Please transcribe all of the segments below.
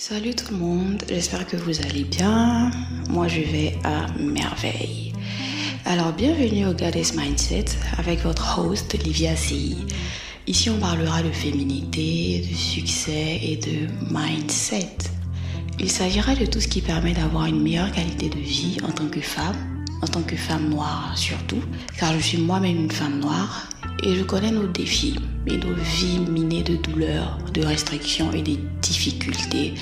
Salut tout le monde, j'espère que vous allez bien. Moi je vais à merveille. Alors bienvenue au Goddess Mindset avec votre host Livia CI. Ici on parlera de féminité, de succès et de mindset. Il s'agira de tout ce qui permet d'avoir une meilleure qualité de vie en tant que femme noire surtout, car je suis moi-même une femme noire et je connais nos défis et nos vies minées de douleurs, de restrictions et des difficultés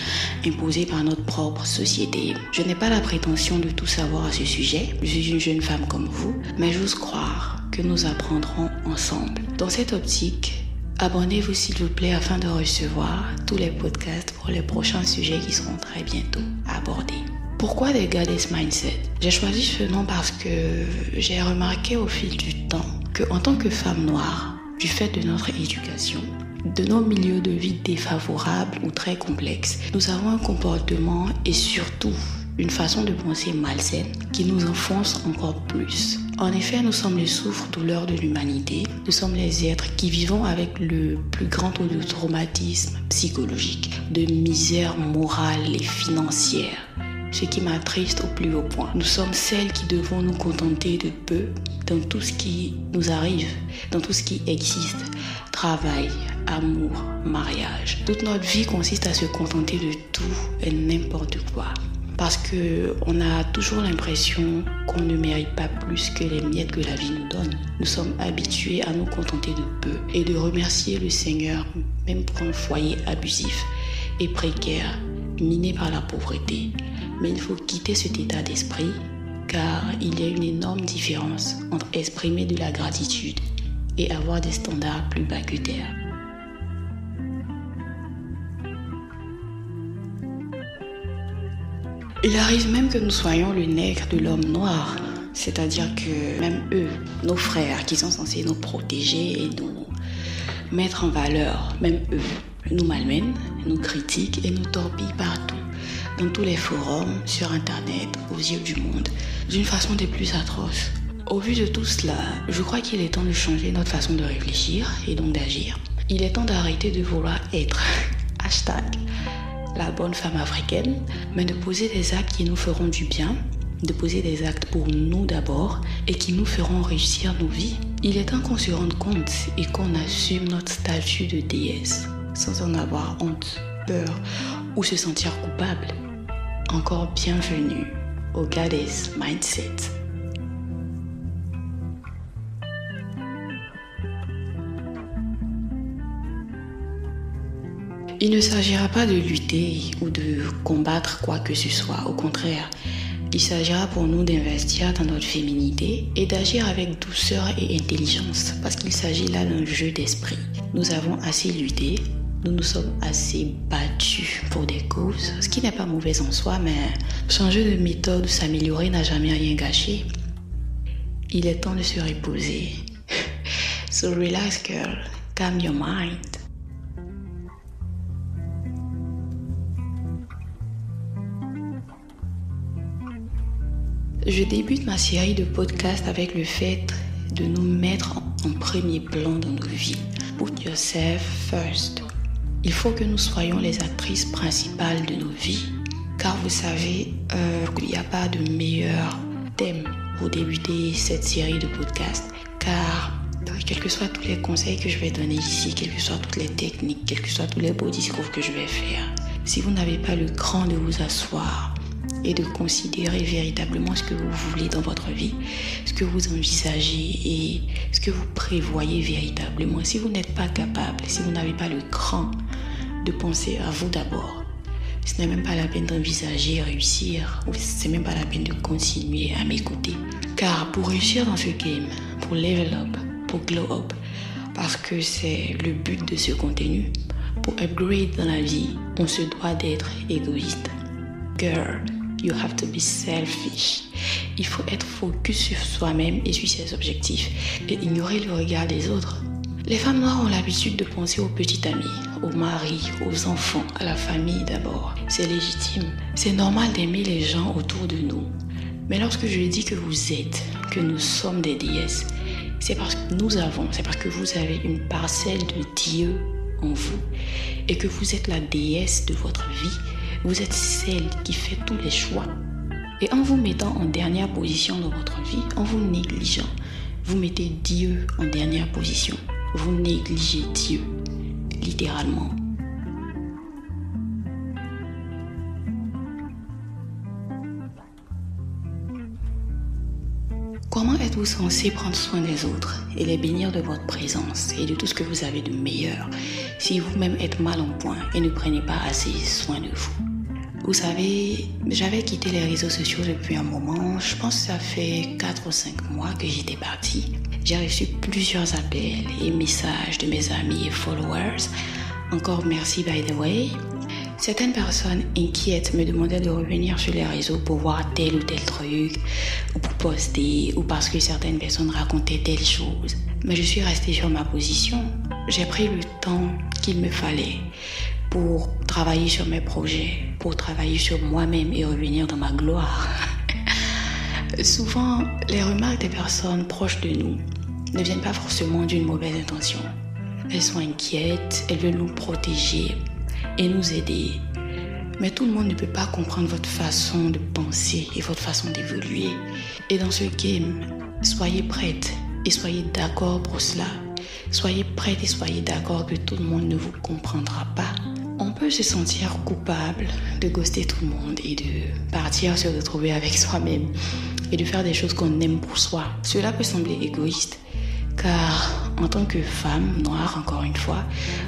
imposées par notre propre société. Je n'ai pas la prétention de tout savoir à ce sujet, je suis une jeune femme comme vous, mais j'ose croire que nous apprendrons ensemble. Dans cette optique, abonnez-vous s'il vous plaît afin de recevoir tous les podcasts pour les prochains sujets qui seront très bientôt abordés. Pourquoi The Goddess Mindset? J'ai choisi ce nom parce que j'ai remarqué au fil du temps qu'en tant que femme noire, du fait de notre éducation, de nos milieux de vie défavorables ou très complexes, nous avons un comportement et surtout une façon de penser malsaine qui nous enfonce encore plus. En effet, nous sommes les souffres-douleurs de l'humanité. Nous sommes les êtres qui vivons avec le plus grand taux de traumatisme psychologique, de misère morale et financière. Ce qui m'attriste au plus haut point. Nous sommes celles qui devons nous contenter de peu dans tout ce qui nous arrive, dans tout ce qui existe. Travail, amour, mariage. Toute notre vie consiste à se contenter de tout et n'importe quoi. Parce qu'on a toujours l'impression qu'on ne mérite pas plus que les miettes que la vie nous donne. Nous sommes habitués à nous contenter de peu et de remercier le Seigneur même pour un foyer abusif et précaire, miné par la pauvreté. Mais il faut quitter cet état d'esprit car il y a une énorme différence entre exprimer de la gratitude et avoir des standards plus bas que terre. Il arrive même que nous soyons le nègre de l'homme noir, c'est-à-dire que même eux, nos frères qui sont censés nous protéger et nous mettre en valeur, même eux, nous malmènent, nous critiquent et nous torpillent partout. Dans tous les forums, sur internet, aux yeux du monde, d'une façon des plus atroces. Au vu de tout cela, je crois qu'il est temps de changer notre façon de réfléchir et donc d'agir. Il est temps d'arrêter de vouloir être la bonne femme africaine, mais de poser des actes qui nous feront du bien, de poser des actes pour nous d'abord et qui nous feront réussir nos vies. Il est temps qu'on se rende compte et qu'on assume notre statut de déesse, sans en avoir honte, peur ou se sentir coupable. Encore bienvenue au Goddess Mindset. Il ne s'agira pas de lutter ou de combattre quoi que ce soit, au contraire. Il s'agira pour nous d'investir dans notre féminité et d'agir avec douceur et intelligence parce qu'il s'agit là d'un jeu d'esprit. Nous avons assez lutté. Nous nous sommes assez battus pour des causes, ce qui n'est pas mauvais en soi, mais changer de méthode ou s'améliorer n'a jamais rien gâché. Il est temps de se reposer. So relax girl, calm your mind. Je débute ma série de podcasts avec le fait de nous mettre en premier plan dans nos vies. Put yourself first. Il faut que nous soyons les actrices principales de nos vies, car vous savez, il n'y a pas de meilleur thème pour débuter cette série de podcasts, car quels que soient tous les conseils que je vais donner ici, quelles que soient toutes les techniques, quels que soient tous les beaux discours que je vais faire, si vous n'avez pas le cran de vous asseoir et de considérer véritablement ce que vous voulez dans votre vie, ce que vous envisagez et ce que vous prévoyez véritablement, si vous n'êtes pas capable, si vous n'avez pas le cran de penser à vous d'abord, ce n'est même pas la peine d'envisager réussir, ou c'est même pas la peine de continuer à m'écouter. Car pour réussir dans ce game, pour level up, pour glow up, parce que c'est le but de ce contenu, pour upgrade dans la vie, on se doit d'être égoïste. Girl, you have to be selfish. Il faut être focus sur soi-même et sur ses objectifs et ignorer le regard des autres. Les femmes noires ont l'habitude de penser aux petites amies, aux maris, aux enfants, à la famille d'abord. C'est légitime. C'est normal d'aimer les gens autour de nous. Mais lorsque je dis que vous êtes, que nous sommes des déesses, c'est parce que vous avez une parcelle de Dieu en vous et que vous êtes la déesse de votre vie, Vous êtes celle qui fait tous les choix. Et en vous mettant en dernière position dans votre vie, en vous négligeant, vous mettez Dieu en dernière position. Vous négligez Dieu, littéralement. Comment êtes-vous censé prendre soin des autres et les bénir de votre présence et de tout ce que vous avez de meilleur si vous-même êtes mal en point et ne prenez pas assez soin de vous? Vous savez, j'avais quitté les réseaux sociaux depuis un moment. Je pense que ça fait 4 ou 5 mois que j'étais partie. J'ai reçu plusieurs appels et messages de mes amis et followers. Encore merci by the way. Certaines personnes inquiètes me demandaient de revenir sur les réseaux pour voir tel ou tel truc, ou pour poster, ou parce que certaines personnes racontaient telle chose. Mais je suis restée sur ma position. J'ai pris le temps qu'il me fallait pour travailler sur mes projets, pour travailler sur moi-même et revenir dans ma gloire. Souvent, les remarques des personnes proches de nous ne viennent pas forcément d'une mauvaise intention. Elles sont inquiètes, elles veulent nous protéger et nous aider. Mais tout le monde ne peut pas comprendre votre façon de penser et votre façon d'évoluer. Et dans ce game, soyez prêtes et soyez d'accord pour cela. Soyez prêtes et soyez d'accord que tout le monde ne vous comprendra pas. On peut se sentir coupable de ghoster tout le monde et de partir se retrouver avec soi-même et de faire des choses qu'on aime pour soi. Cela peut sembler égoïste, car en tant que femme noire, encore une fois,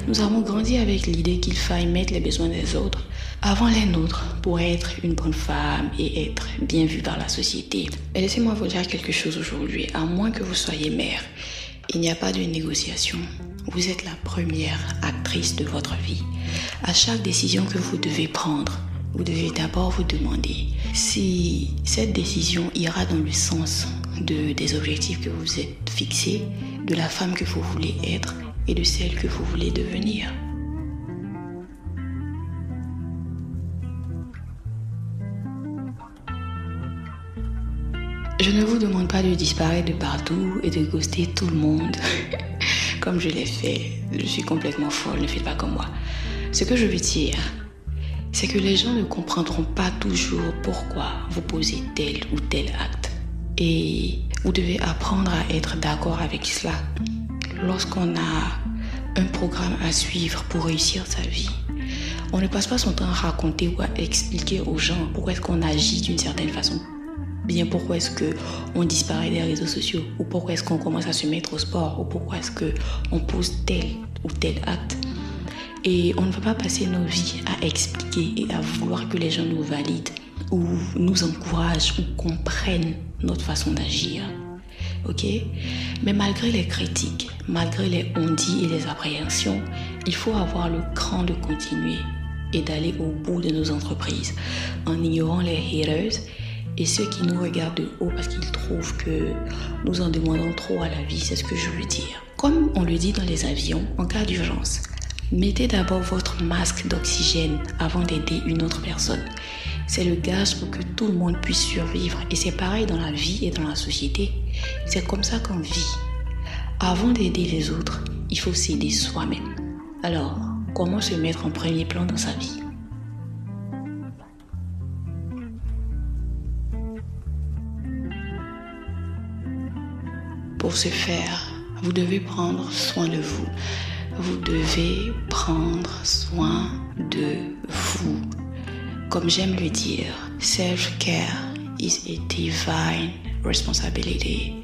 nous avons grandi avec l'idée qu'il faille mettre les besoins des autres avant les nôtres pour être une bonne femme et être bien vue par la société. Et laissez-moi vous dire quelque chose aujourd'hui, à moins que vous soyez mère, il n'y a pas de négociation. Vous êtes la première actrice de votre vie. À chaque décision que vous devez prendre, vous devez d'abord vous demander si cette décision ira dans le sens des objectifs que vous êtes fixés, de la femme que vous voulez être et de celle que vous voulez devenir. Je ne vous demande pas de disparaître de partout et de ghoster tout le monde comme je l'ai fait. Je suis complètement folle, ne faites pas comme moi. Ce que je veux dire, c'est que les gens ne comprendront pas toujours pourquoi vous posez tel ou tel acte. Et vous devez apprendre à être d'accord avec cela. Lorsqu'on a un programme à suivre pour réussir sa vie, on ne passe pas son temps à raconter ou à expliquer aux gens pourquoi est-ce qu'on agit d'une certaine façon. Bien pourquoi est-ce qu'on disparaît des réseaux sociaux, ou pourquoi est-ce qu'on commence à se mettre au sport, ou pourquoi est-ce qu'on pose tel ou tel acte. Et on ne veut pas passer nos vies à expliquer et à vouloir que les gens nous valident ou nous encouragent ou comprennent notre façon d'agir. Ok? Mais malgré les critiques, malgré les on-dit et les appréhensions, il faut avoir le cran de continuer et d'aller au bout de nos entreprises en ignorant les haters et ceux qui nous regardent de haut parce qu'ils trouvent que nous en demandons trop à la vie, c'est ce que je veux dire. Comme on le dit dans les avions, en cas d'urgence, mettez d'abord votre masque d'oxygène avant d'aider une autre personne. C'est le gage pour que tout le monde puisse survivre. Et c'est pareil dans la vie et dans la société. C'est comme ça qu'on vit. Avant d'aider les autres, il faut s'aider soi-même. Alors, comment se mettre en premier plan dans sa vie ? Pour ce faire, vous devez prendre soin de vous. Vous devez prendre soin de vous. Comme j'aime le dire, self-care is a divine responsibility.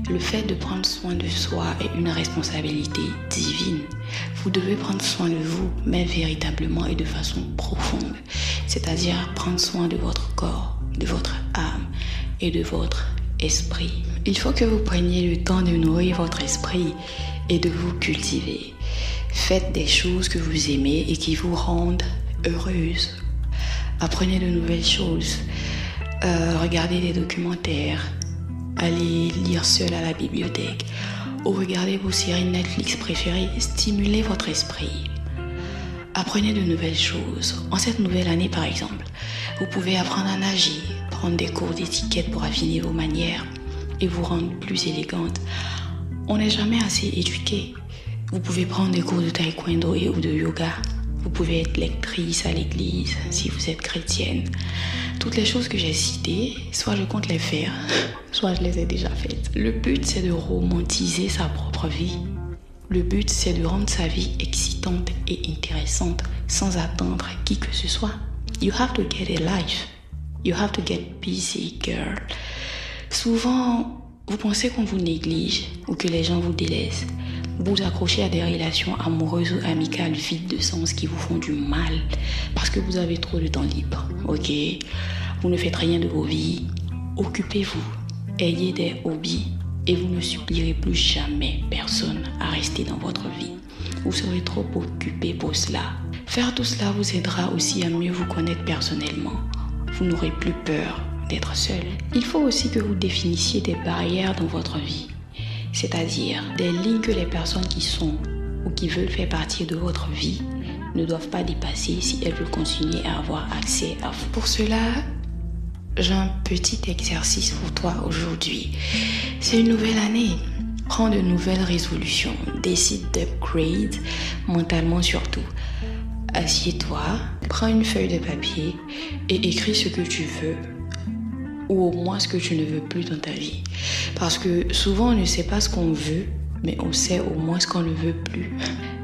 Le fait de prendre soin de soi est une responsabilité divine. Vous devez prendre soin de vous, mais véritablement et de façon profonde. C'est-à-dire prendre soin de votre corps, de votre âme et de votre esprit. Il faut que vous preniez le temps de nourrir votre esprit et de vous cultiver. Faites des choses que vous aimez et qui vous rendent heureuse. Apprenez de nouvelles choses. Regardez des documentaires. Allez lire seul à la bibliothèque. Ou regardez vos séries Netflix préférées. Stimulez votre esprit. Apprenez de nouvelles choses. En cette nouvelle année, par exemple, vous pouvez apprendre à nager, prendre des cours d'étiquette pour affiner vos manières et vous rendre plus élégante. On n'est jamais assez éduqué. Vous pouvez prendre des cours de taekwondo ou de yoga Vous pouvez être lectrice à l'église si vous êtes chrétienne. Toutes les choses que j'ai citées, soit je compte les faire, soit je les ai déjà faites. Le but, c'est de romantiser sa propre vie. Le but, c'est de rendre sa vie excitante et intéressante sans attendre qui que ce soit. You have to get a life. You have to get busy, girl. Souvent, vous pensez qu'on vous néglige ou que les gens vous délaissent. Vous vous accrochez à des relations amoureuses ou amicales vides de sens qui vous font du mal parce que vous avez trop de temps libre, ok? Vous ne faites rien de vos vies. Occupez-vous, ayez des hobbies et vous ne supplierez plus jamais personne à rester dans votre vie. Vous serez trop occupé pour cela. Faire tout cela vous aidera aussi à mieux vous connaître personnellement. Vous n'aurez plus peur d'être seul. Il faut aussi que vous définissiez des barrières dans votre vie. C'est-à-dire des lignes que les personnes qui sont ou qui veulent faire partie de votre vie ne doivent pas dépasser si elles veulent continuer à avoir accès à vous. Pour cela, j'ai un petit exercice pour toi aujourd'hui. C'est une nouvelle année. Prends de nouvelles résolutions. Décide d'upgrade mentalement surtout. Assieds-toi, prends une feuille de papier et écris ce que tu veux. Ou au moins ce que tu ne veux plus dans ta vie. Parce que souvent on ne sait pas ce qu'on veut, mais on sait au moins ce qu'on ne veut plus.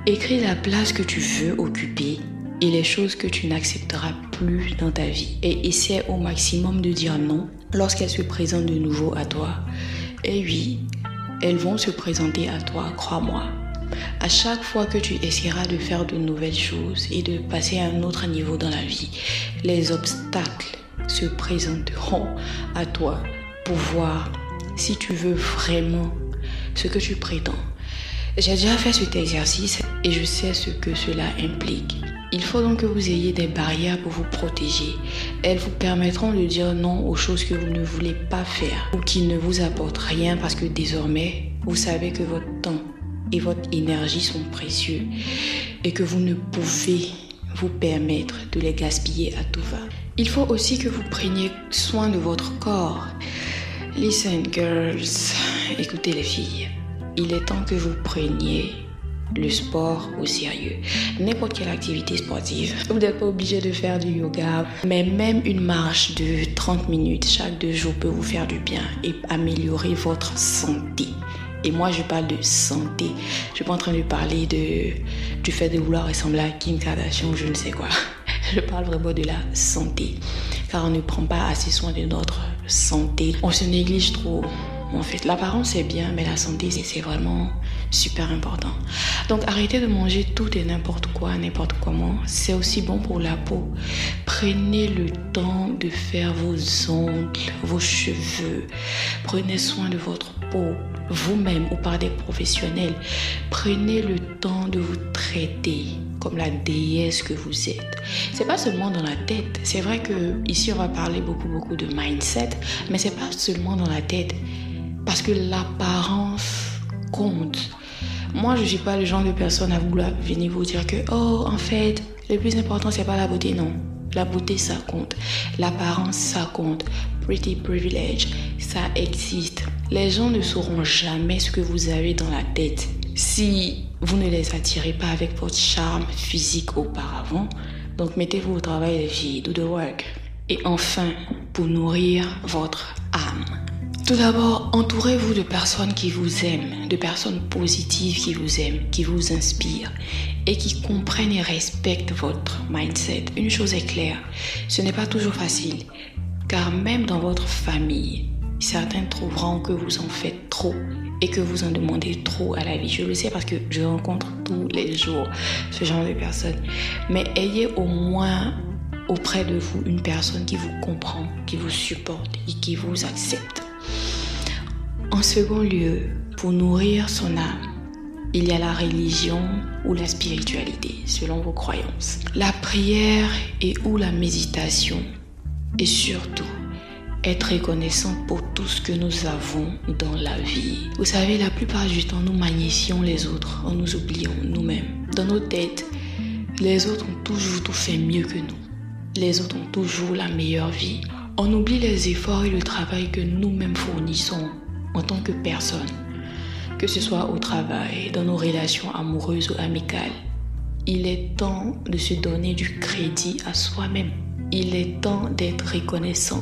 Écris la place que tu veux occuper et les choses que tu n'accepteras plus dans ta vie. Et essaie au maximum de dire non lorsqu'elles se présentent de nouveau à toi. Et oui, elles vont se présenter à toi, crois-moi. À chaque fois que tu essaieras de faire de nouvelles choses et de passer à un autre niveau dans la vie, les obstacles se présenteront à toi pour voir si tu veux vraiment ce que tu prétends. J'ai déjà fait cet exercice et je sais ce que cela implique. Il faut donc que vous ayez des barrières pour vous protéger. Elles vous permettront de dire non aux choses que vous ne voulez pas faire ou qui ne vous apportent rien parce que désormais, vous savez que votre temps et votre énergie sont précieux et que vous ne pouvez vous permettre de les gaspiller à tout va. Il faut aussi que vous preniez soin de votre corps. Listen, girls, écoutez les filles. Il est temps que vous preniez le sport au sérieux. N'importe quelle activité sportive. Vous n'êtes pas obligé de faire du yoga, mais même une marche de 30 minutes chaque 2 jours peut vous faire du bien et améliorer votre santé. Et moi, je parle de santé. Je ne suis pas en train de parler du fait de vouloir ressembler à Kim Kardashian ou je ne sais quoi. Je parle vraiment de la santé. Car on ne prend pas assez soin de notre santé. On se néglige trop. En fait, l'apparence c'est bien, mais la santé c'est vraiment super important. Donc arrêtez de manger tout et n'importe quoi, n'importe comment. C'est aussi bon pour la peau. Prenez le temps de faire vos ongles, vos cheveux. Prenez soin de votre peau, vous-même ou par des professionnels. Prenez le temps de vous traiter comme la déesse que vous êtes. C'est pas seulement dans la tête. C'est vrai que ici on va parler beaucoup de mindset, mais c'est pas seulement dans la tête. Parce que l'apparence compte. Moi, je ne suis pas le genre de personne à vouloir venir vous dire que en fait, le plus important, c'est pas la beauté, non. La beauté, ça compte. L'apparence, ça compte. Pretty privilege, ça existe. Les gens ne sauront jamais ce que vous avez dans la tête si vous ne les attirez pas avec votre charme physique auparavant. Donc, mettez-vous au travail, les filles. Do the work. Et enfin, pour nourrir votre âme. Tout d'abord, entourez-vous de personnes qui vous aiment, de personnes positives qui vous aiment, qui vous inspirent et qui comprennent et respectent votre mindset. Une chose est claire, ce n'est pas toujours facile, car même dans votre famille, certains trouveront que vous en faites trop et que vous en demandez trop à la vie. Je le sais parce que je rencontre tous les jours ce genre de personnes. Mais ayez au moins auprès de vous une personne qui vous comprend, qui vous supporte et qui vous accepte. En second lieu, pour nourrir son âme, il y a la religion ou la spiritualité, selon vos croyances. La prière et ou la méditation. Et surtout, être reconnaissante pour tout ce que nous avons dans la vie. Vous savez, la plupart du temps, nous magnifions les autres en nous oubliant nous-mêmes. Dans nos têtes, les autres ont toujours tout fait mieux que nous. Les autres ont toujours la meilleure vie. On oublie les efforts et le travail que nous-mêmes fournissons en tant que personne, que ce soit au travail, dans nos relations amoureuses ou amicales. il est temps de se donner du crédit à soi-même. Il est temps d'être reconnaissant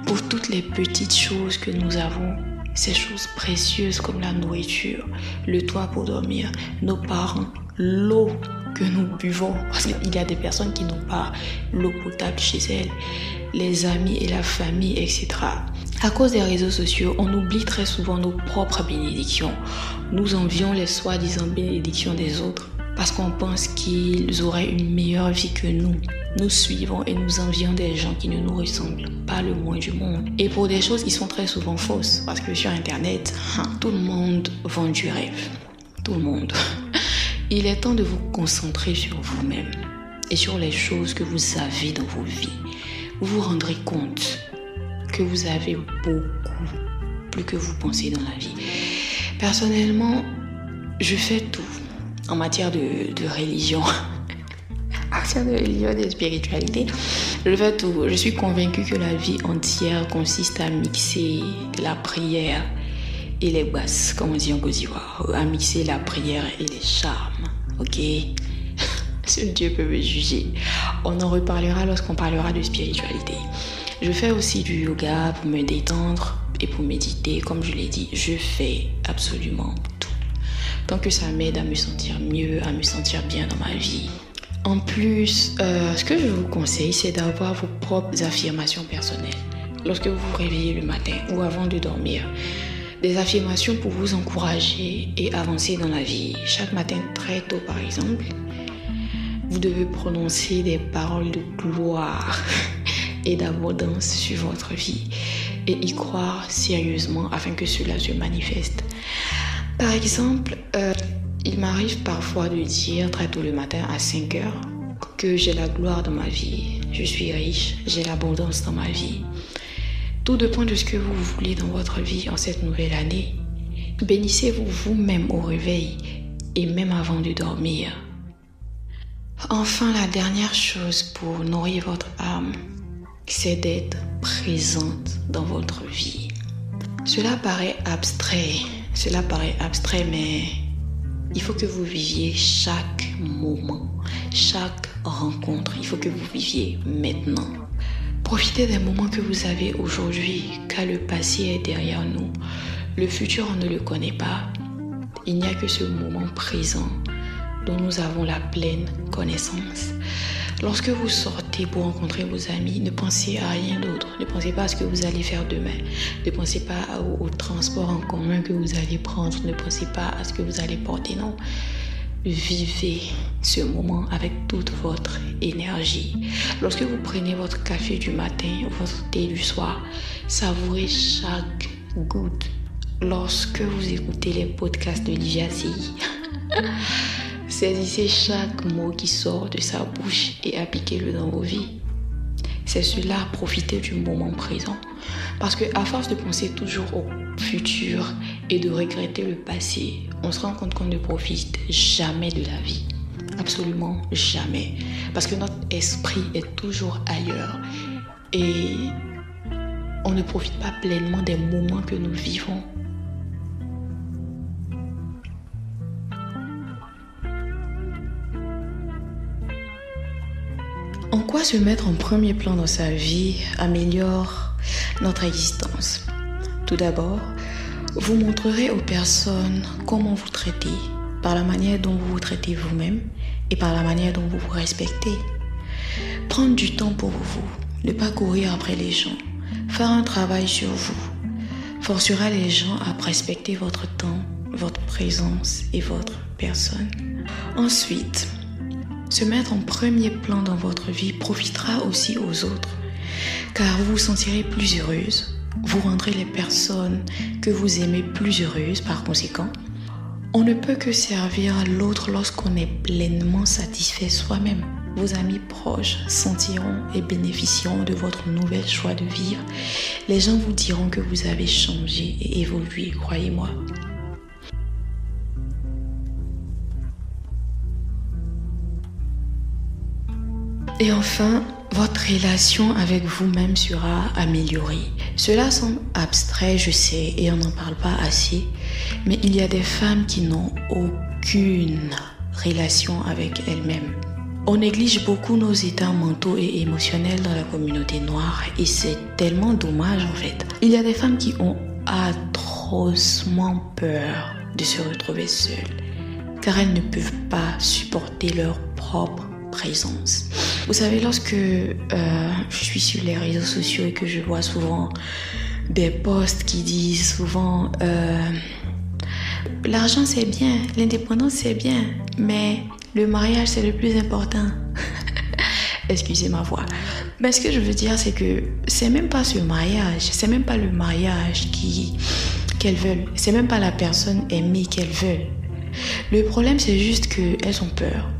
pour toutes les petites choses que nous avons, ces choses précieuses comme la nourriture, le toit pour dormir, nos parents, l'eau que nous buvons, parce qu'il y a des personnes qui n'ont pas l'eau potable chez elles, les amis et la famille, etc. À cause des réseaux sociaux, on oublie très souvent nos propres bénédictions. Nous envions les soi-disant bénédictions des autres parce qu'on pense qu'ils auraient une meilleure vie que nous. Nous suivons et nous envions des gens qui ne nous ressemblent pas le moins du monde. Et pour des choses qui sont très souvent fausses, parce que sur Internet, tout le monde vend du rêve. Tout le monde. Il est temps de vous concentrer sur vous-même et sur les choses que vous avez dans vos vies. Vous vous rendrez compte que vous avez beaucoup plus que vous pensez dans la vie. Personnellement, je fais tout en matière de religion. En matière de religion et de spiritualité, je fais tout. Je suis convaincue que la vie entière consiste à mixer la prière et les basses, comme on dit en Côte d'Ivoire, à mixer la prière et les charmes, ok? Seul Dieu peut me juger. On en reparlera lorsqu'on parlera de spiritualité. Je fais aussi du yoga pour me détendre et pour méditer. Comme je l'ai dit, je fais absolument tout. Tant que ça m'aide à me sentir mieux, à me sentir bien dans ma vie. En plus, ce que je vous conseille, c'est d'avoir vos propres affirmations personnelles. Lorsque vous vous réveillez le matin ou avant de dormir, des affirmations pour vous encourager et avancer dans la vie. Chaque matin, très tôt par exemple, vous devez prononcer des paroles de gloire et d'abondance sur votre vie et y croire sérieusement afin que cela se manifeste. Par exemple, il m'arrive parfois de dire très tôt le matin à 5 heures que j'ai la gloire dans ma vie, je suis riche, j'ai l'abondance dans ma vie. Tout dépend de ce que vous voulez dans votre vie en cette nouvelle année. Bénissez-vous vous-même au réveil et même avant de dormir. Enfin, la dernière chose pour nourrir votre âme, c'est d'être présente dans votre vie. Cela paraît abstrait, mais il faut que vous viviez chaque moment, chaque rencontre. Il faut que vous viviez maintenant. Profitez des moments que vous avez aujourd'hui, car le passé est derrière nous. Le futur, on ne le connaît pas. Il n'y a que ce moment présent dont nous avons la pleine connaissance. Lorsque vous sortez pour rencontrer vos amis, ne pensez à rien d'autre. Ne pensez pas à ce que vous allez faire demain. Ne pensez pas au transport en commun que vous allez prendre. Ne pensez pas à ce que vous allez porter. Non. Vivez ce moment avec toute votre énergie. Lorsque vous prenez votre café du matin, votre thé du soir, savourez chaque goutte. Lorsque vous écoutez les podcasts de Livia CI, saisissez chaque mot qui sort de sa bouche et appliquez-le dans vos vies. C'est cela, profitez du moment présent. Parce qu'à force de penser toujours au futur et de regretter le passé, on se rend compte qu'on ne profite jamais de la vie. Absolument jamais. Parce que notre esprit est toujours ailleurs. Et on ne profite pas pleinement des moments que nous vivons. En quoi se mettre en premier plan dans sa vie améliore notre existence? Tout d'abord, vous montrerez aux personnes comment vous traitez, par la manière dont vous vous traitez vous-même et par la manière dont vous vous respectez. Prendre du temps pour vous, ne pas courir après les gens, faire un travail sur vous, forcera les gens à respecter votre temps, votre présence et votre personne. Ensuite, se mettre en premier plan dans votre vie profitera aussi aux autres, car vous vous sentirez plus heureuse, vous rendrez les personnes que vous aimez plus heureuses par conséquent. On ne peut que servir à l'autre lorsqu'on est pleinement satisfait soi-même. Vos amis proches sentiront et bénéficieront de votre nouvel choix de vivre. Les gens vous diront que vous avez changé et évolué, croyez-moi. Et enfin, votre relation avec vous-même sera améliorée. Cela semble abstrait, je sais, et on n'en parle pas assez, mais il y a des femmes qui n'ont aucune relation avec elle-même. On néglige beaucoup nos états mentaux et émotionnels dans la communauté noire et c'est tellement dommage en fait. Il y a des femmes qui ont atrocement peur de se retrouver seules car elles ne peuvent pas supporter leur propre présence. Vous savez, lorsque je suis sur les réseaux sociaux et que je vois souvent des posts qui disent souvent l'argent c'est bien, l'indépendance c'est bien, mais le mariage c'est le plus important. Excusez ma voix. Mais ce que je veux dire c'est que c'est même pas ce mariage, c'est même pas le mariage qu'elles veulent, c'est même pas la personne aimée qu'elles veulent. Le problème c'est juste qu'elles ont peur.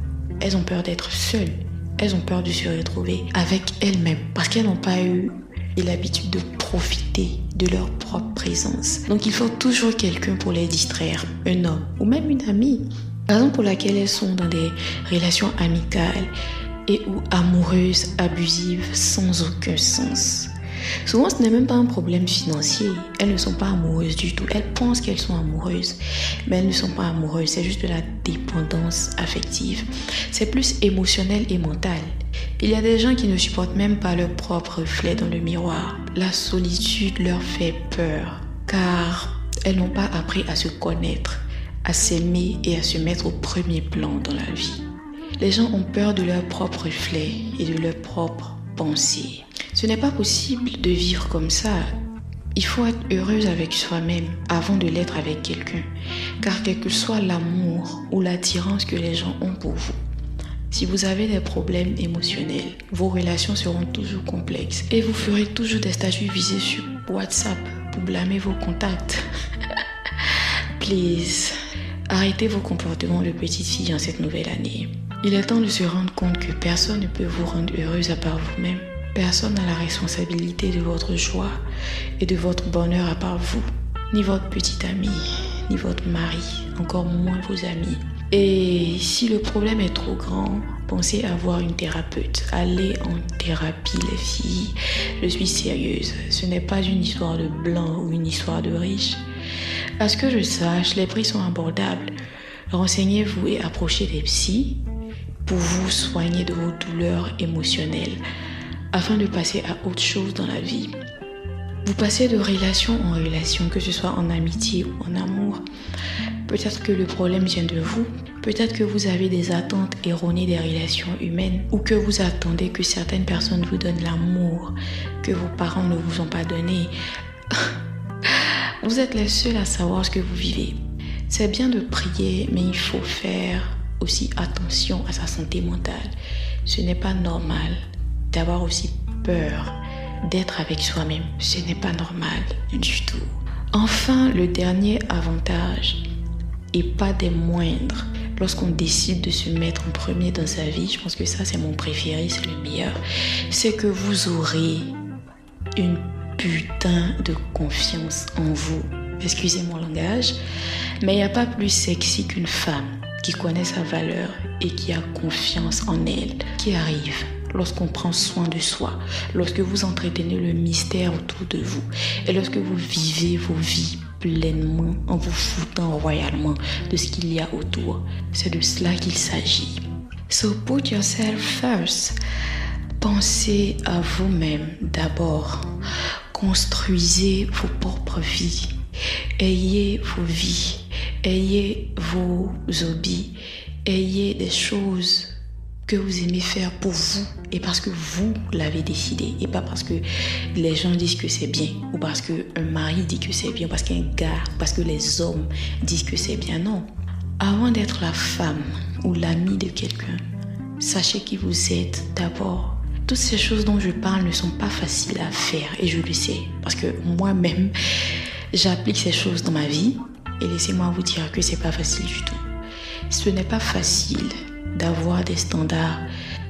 Elles ont peur d'être seules. Elles ont peur de se retrouver avec elles-mêmes parce qu'elles n'ont pas eu l'habitude de profiter de leur propre présence. Donc il faut toujours quelqu'un pour les distraire, un homme ou même une amie. Raison pour laquelle elles sont dans des relations amicales et ou amoureuses, abusives, sans aucun sens. Souvent, ce n'est même pas un problème financier. Elles ne sont pas amoureuses du tout. Elles pensent qu'elles sont amoureuses, mais elles ne sont pas amoureuses. C'est juste de la dépendance affective. C'est plus émotionnel et mental. Il y a des gens qui ne supportent même pas leur propre reflet dans le miroir. La solitude leur fait peur, car elles n'ont pas appris à se connaître, à s'aimer et à se mettre au premier plan dans la vie. Les gens ont peur de leur propre reflet et de leur propre pensée. Ce n'est pas possible de vivre comme ça. Il faut être heureuse avec soi-même avant de l'être avec quelqu'un. Car quel que soit l'amour ou l'attirance que les gens ont pour vous, si vous avez des problèmes émotionnels, vos relations seront toujours complexes et vous ferez toujours des statuts visés sur WhatsApp pour blâmer vos contacts. Please, arrêtez vos comportements de petite fille en cette nouvelle année. Il est temps de se rendre compte que personne ne peut vous rendre heureuse à part vous-même. Personne n'a la responsabilité de votre joie et de votre bonheur à part vous. Ni votre petite amie, ni votre mari, encore moins vos amis. Et si le problème est trop grand, pensez à voir une thérapeute. Allez en thérapie les filles. Je suis sérieuse. Ce n'est pas une histoire de blanc ou une histoire de riche. À ce que je sache, les prix sont abordables. Renseignez-vous et approchez des psys pour vous soigner de vos douleurs émotionnelles afin de passer à autre chose dans la vie. Vous passez de relation en relation, que ce soit en amitié ou en amour. Peut-être que le problème vient de vous. Peut-être que vous avez des attentes erronées des relations humaines ou que vous attendez que certaines personnes vous donnent l'amour que vos parents ne vous ont pas donné. Vous êtes les seuls à savoir ce que vous vivez. C'est bien de prier, mais il faut faire aussi attention à sa santé mentale. Ce n'est pas normal d'avoir aussi peur d'être avec soi-même. Ce n'est pas normal du tout. Enfin, le dernier avantage, et pas des moindres, lorsqu'on décide de se mettre en premier dans sa vie, je pense que ça c'est mon préféré, c'est le meilleur, c'est que vous aurez une putain de confiance en vous. Excusez mon langage, mais il n'y a pas plus sexy qu'une femme qui connaît sa valeur et qui a confiance en elle, qui arrive lorsqu'on prend soin de soi, lorsque vous entretenez le mystère autour de vous et lorsque vous vivez vos vies pleinement en vous foutant royalement de ce qu'il y a autour. C'est de cela qu'il s'agit. So put yourself first. Pensez à vous-même d'abord. Construisez vos propres vies. Ayez vos vies. Ayez vos hobbies. Ayez des choses que vous aimez faire pour vous et parce que vous l'avez décidé et pas parce que les gens disent que c'est bien ou parce qu'un mari dit que c'est bien, parce qu'un gars, parce que les hommes disent que c'est bien. Non. Avant d'être la femme ou l'amie de quelqu'un, sachez qui vous êtes d'abord. Toutes ces choses dont je parle ne sont pas faciles à faire et je le sais parce que moi-même j'applique ces choses dans ma vie et laissez-moi vous dire que c'est pas facile du tout. Ce n'est pas facile d'avoir des standards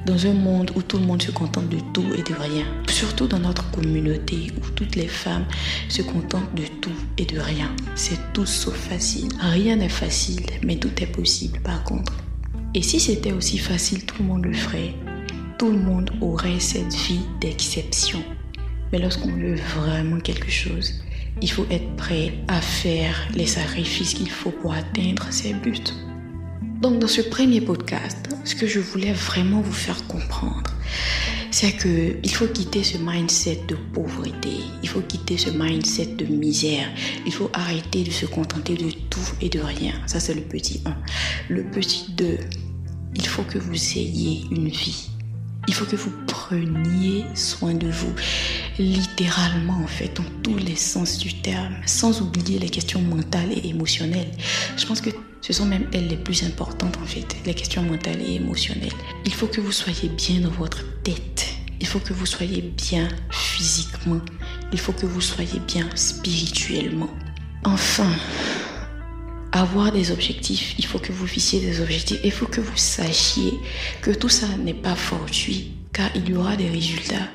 dans un monde où tout le monde se contente de tout et de rien. Surtout dans notre communauté où toutes les femmes se contentent de tout et de rien. C'est tout sauf facile. Rien n'est facile, mais tout est possible par contre. Et si c'était aussi facile, tout le monde le ferait. Tout le monde aurait cette vie d'exception. Mais lorsqu'on veut vraiment quelque chose, il faut être prêt à faire les sacrifices qu'il faut pour atteindre ses buts. Donc dans ce premier podcast, ce que je voulais vraiment vous faire comprendre, c'est qu'il faut quitter ce mindset de pauvreté, il faut quitter ce mindset de misère, il faut arrêter de se contenter de tout et de rien. Ça c'est le petit 1. Le petit 2, il faut que vous ayez une vie. Il faut que vous preniez soin de vous, littéralement en fait, dans tous les sens du terme, sans oublier les questions mentales et émotionnelles. Je pense que ce sont même elles les plus importantes en fait, les questions mentales et émotionnelles. Il faut que vous soyez bien dans votre tête, il faut que vous soyez bien physiquement, il faut que vous soyez bien spirituellement. Enfin, avoir des objectifs, il faut que vous fixiez des objectifs. Il faut que vous sachiez que tout ça n'est pas fortuit, car il y aura des résultats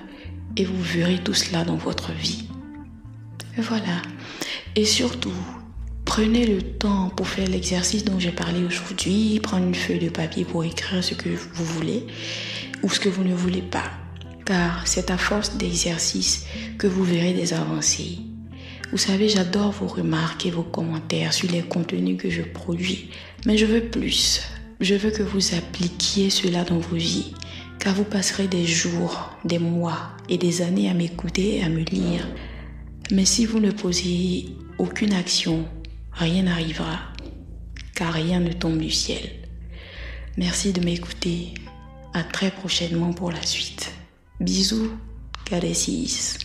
et vous verrez tout cela dans votre vie. Et voilà. Et surtout, prenez le temps pour faire l'exercice dont j'ai parlé aujourd'hui, prendre une feuille de papier pour écrire ce que vous voulez ou ce que vous ne voulez pas, car c'est à force d'exercice que vous verrez des avancées. Vous savez, j'adore vos remarques et vos commentaires sur les contenus que je produis. Mais je veux plus. Je veux que vous appliquiez cela dans vos vies. Car vous passerez des jours, des mois et des années à m'écouter et à me lire. Mais si vous ne posez aucune action, rien n'arrivera. Car rien ne tombe du ciel. Merci de m'écouter. À très prochainement pour la suite. Bisous, Goddesses.